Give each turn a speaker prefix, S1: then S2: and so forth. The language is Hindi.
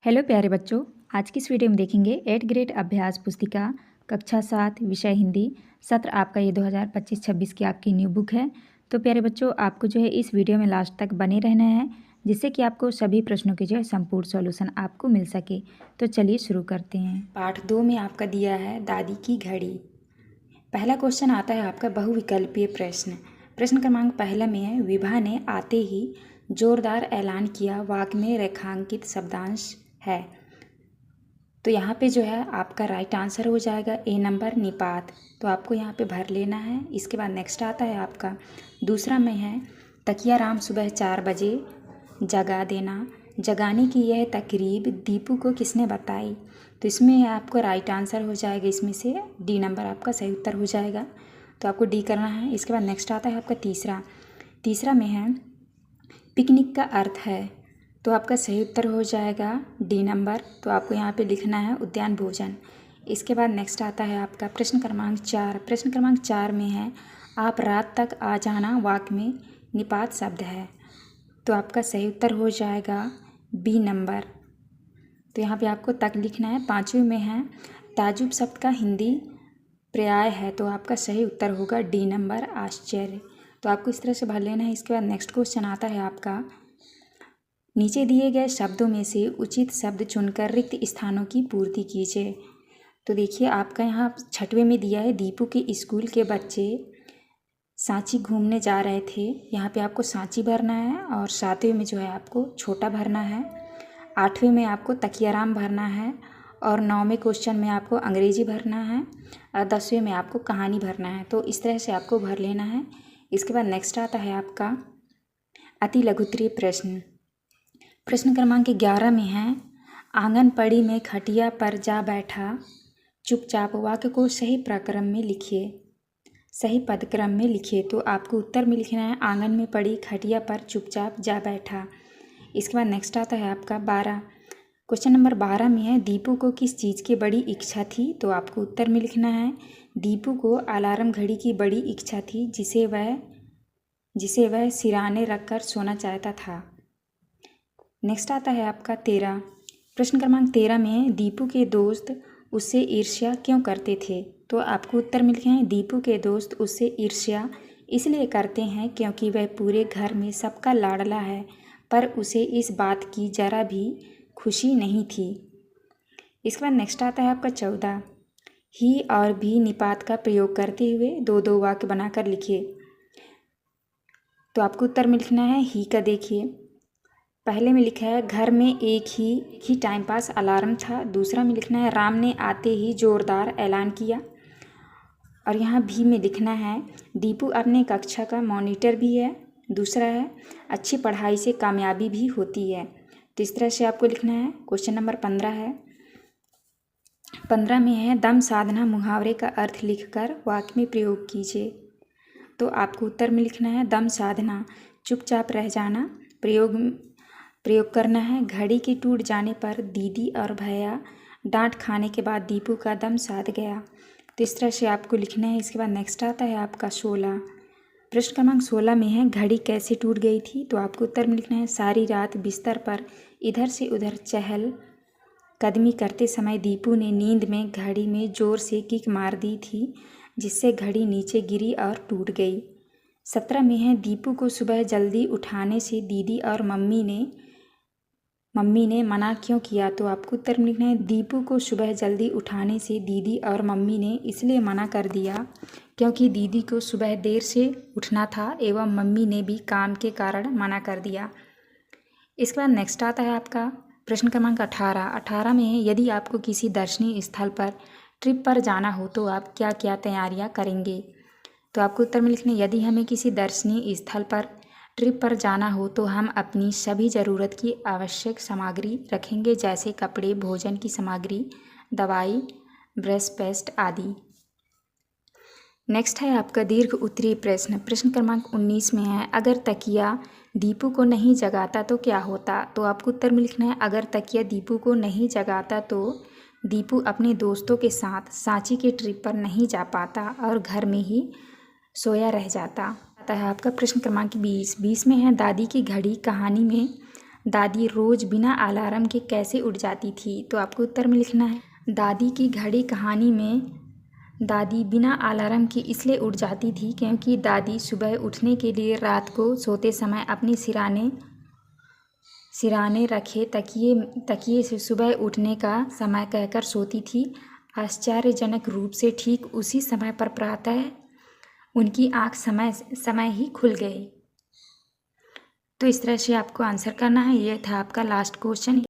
S1: हेलो प्यारे बच्चों, आज की इस वीडियो में देखेंगे 8th ग्रेड अभ्यास पुस्तिका कक्षा 7 विषय हिंदी सत्र आपका ये 2025-26 की आपकी न्यू बुक है। तो प्यारे बच्चों, आपको जो है इस वीडियो में लास्ट तक बने रहना है, जिससे कि आपको सभी प्रश्नों के जो है संपूर्ण सॉल्यूशन आपको मिल सके। तो चलिए शुरू करते हैं। पाठ 2 में आपका दिया है दादी की घड़ी। पहला क्वेश्चन आता है आपका बहुविकल्पीय प्रश्न। प्रश्न क्रमांक पहला में है, विभा ने आते ही जोरदार ऐलान किया, वाक्य में रेखांकित शब्दांश है। तो यहाँ पे जो है आपका राइट आंसर हो जाएगा ए नंबर निपात। तो आपको यहाँ पे भर लेना है। इसके बाद नेक्स्ट आता है आपका दूसरा में है, तकिया राम सुबह 4 बजे जगा देना, जगाने की यह तकरीब दीपू को किसने बताई। तो इसमें आपको राइट आंसर हो जाएगा, इसमें से डी नंबर आपका सही उत्तर हो जाएगा। तो आपको डी करना है। इसके बाद नेक्स्ट आता है आपका तीसरा में है, पिकनिक का अर्थ है। तो आपका सही उत्तर हो जाएगा डी नंबर। तो आपको यहाँ पे लिखना है उद्यान भोजन। इसके बाद नेक्स्ट आता है आपका प्रश्न क्रमांक 4। प्रश्न क्रमांक 4 में है, आप रात तक आ जाना, वाक्य में निपात शब्द है। तो आपका सही उत्तर हो जाएगा बी नंबर। तो यहाँ पे आपको तक लिखना है। 5वीं में है, ताजुब शब्द का हिंदी पर्याय है। तो आपका सही उत्तर होगा डी नंबर आश्चर्य। तो आपको इस तरह से भर लेना है। इसके बाद नेक्स्ट क्वेश्चन आता है आपका, नीचे दिए गए शब्दों में से उचित शब्द चुनकर रिक्त स्थानों की पूर्ति कीजिए। तो देखिए आपका यहाँ 6वें में दिया है, दीपू के स्कूल के बच्चे सांची घूमने जा रहे थे। यहाँ पे आपको सांची भरना है। और 7वें में जो है आपको छोटा भरना है। 8वें में आपको तकियाराम भरना है। और 9वें क्वेश्चन में आपको अंग्रेजी भरना है। और 10वें में आपको कहानी भरना है। तो इस तरह से आपको भर लेना है। इसके बाद नेक्स्ट आता है आपका अति लघुत्तरीय प्रश्न। प्रश्न क्रमांक 11 में है, आंगन पड़ी में खटिया पर जा बैठा चुपचाप, वाक्य को सही प्रक्रम में लिखिए, सही पदक्रम में लिखिए। तो आपको उत्तर में लिखना है, आंगन में पड़ी खटिया पर चुपचाप जा बैठा। इसके बाद नेक्स्ट आता है आपका 12। क्वेश्चन नंबर 12 में है, दीपू को किस चीज़ की बड़ी इच्छा थी। तो आपको उत्तर में लिखना है, दीपू को अलार्म घड़ी की बड़ी इच्छा थी, जिसे वह सिराने रखकर सोना चाहता था। नेक्स्ट आता है आपका 13। प्रश्न क्रमांक 13 में है, दीपू के दोस्त उससे ईर्ष्या क्यों करते थे। तो आपको उत्तर में लिखना है, दीपू के दोस्त उससे ईर्ष्या इसलिए करते हैं क्योंकि वह पूरे घर में सबका लाडला है, पर उसे इस बात की जरा भी खुशी नहीं थी। इसके बाद नेक्स्ट आता है आपका 14। ही और भी निपात का प्रयोग करते हुए 2-2 वाक्य बनाकर लिखिए। तो आपको उत्तर में लिखना है, ही का देखिए पहले में लिखा है, घर में एक ही टाइम पास अलार्म था। दूसरा में लिखना है, राम ने आते ही जोरदार ऐलान किया। और यहाँ भी में लिखना है, दीपू अपने कक्षा का मॉनिटर भी है। दूसरा है, अच्छी पढ़ाई से कामयाबी भी होती है। तो इस तरह से आपको लिखना है। क्वेश्चन नंबर 15 है। 15 में है, दम साधना मुहावरे का अर्थ लिखकर वाक्य में प्रयोग कीजिए। तो आपको उत्तर में लिखना है, दम साधना चुपचाप रह जाना प्रयोग करना है। घड़ी के टूट जाने पर दीदी और भैया डांट खाने के बाद दीपू का दम साध गया। तो इस तरह से आपको लिखना है। इसके बाद नेक्स्ट आता है आपका 16। प्रश्न क्रमांक 16 में है, घड़ी कैसे टूट गई थी। तो आपको उत्तर में लिखना है, सारी रात बिस्तर पर इधर से उधर चहल कदमी करते समय दीपू ने नींद में घड़ी में जोर से किक मार दी थी, जिससे घड़ी नीचे गिरी और टूट गई। 17 में है, दीपू को सुबह जल्दी उठाने से दीदी और मम्मी ने मना क्यों किया। तो आपको उत्तर में लिखना है, दीपू को सुबह जल्दी उठाने से दीदी और मम्मी ने इसलिए मना कर दिया क्योंकि दीदी को सुबह देर से उठना था एवं मम्मी ने भी काम के कारण मना कर दिया। इसके बाद नेक्स्ट आता है आपका प्रश्न क्रमांक 18। 18 में है, यदि आपको किसी दर्शनीय स्थल पर ट्रिप पर जाना हो तो आप क्या क्या तैयारियां करेंगे। तो आपको उत्तर में लिखना है, यदि हमें किसी दर्शनीय स्थल पर ट्रिप पर जाना हो तो हम अपनी सभी ज़रूरत की आवश्यक सामग्री रखेंगे, जैसे कपड़े, भोजन की सामग्री, दवाई, ब्रश, पेस्ट आदि। नेक्स्ट है आपका दीर्घ उत्तरीय प्रश्न। प्रश्न क्रमांक 19 में है, अगर तकिया दीपू को नहीं जगाता तो क्या होता। तो आपको उत्तर में लिखना है, अगर तकिया दीपू को नहीं जगाता तो दीपू अपने दोस्तों के साथ सांची के ट्रिप पर नहीं जा पाता और घर में ही सोया रह जाता। आता है आपका प्रश्न क्रमांक 20 में है, दादी की घड़ी कहानी में दादी रोज़ बिना अलार्म के कैसे उठ जाती थी? तो आपको उत्तर में लिखना है। दादी की घड़ी कहानी में दादी बिना अलार्म के इसलिए उठ जाती थी क्योंकि दादी सुबह उठने के लिए रात को सोते समय अपने सिराने रखे तकिए से सुबह उठने का समय कहकर सोती थी। आश्चर्यजनक रूप से ठीक उसी समय पर प्रातः उनकी आँख समय ही खुल गई। तो इस तरह से आपको आंसर करना है। ये था आपका लास्ट क्वेश्चन।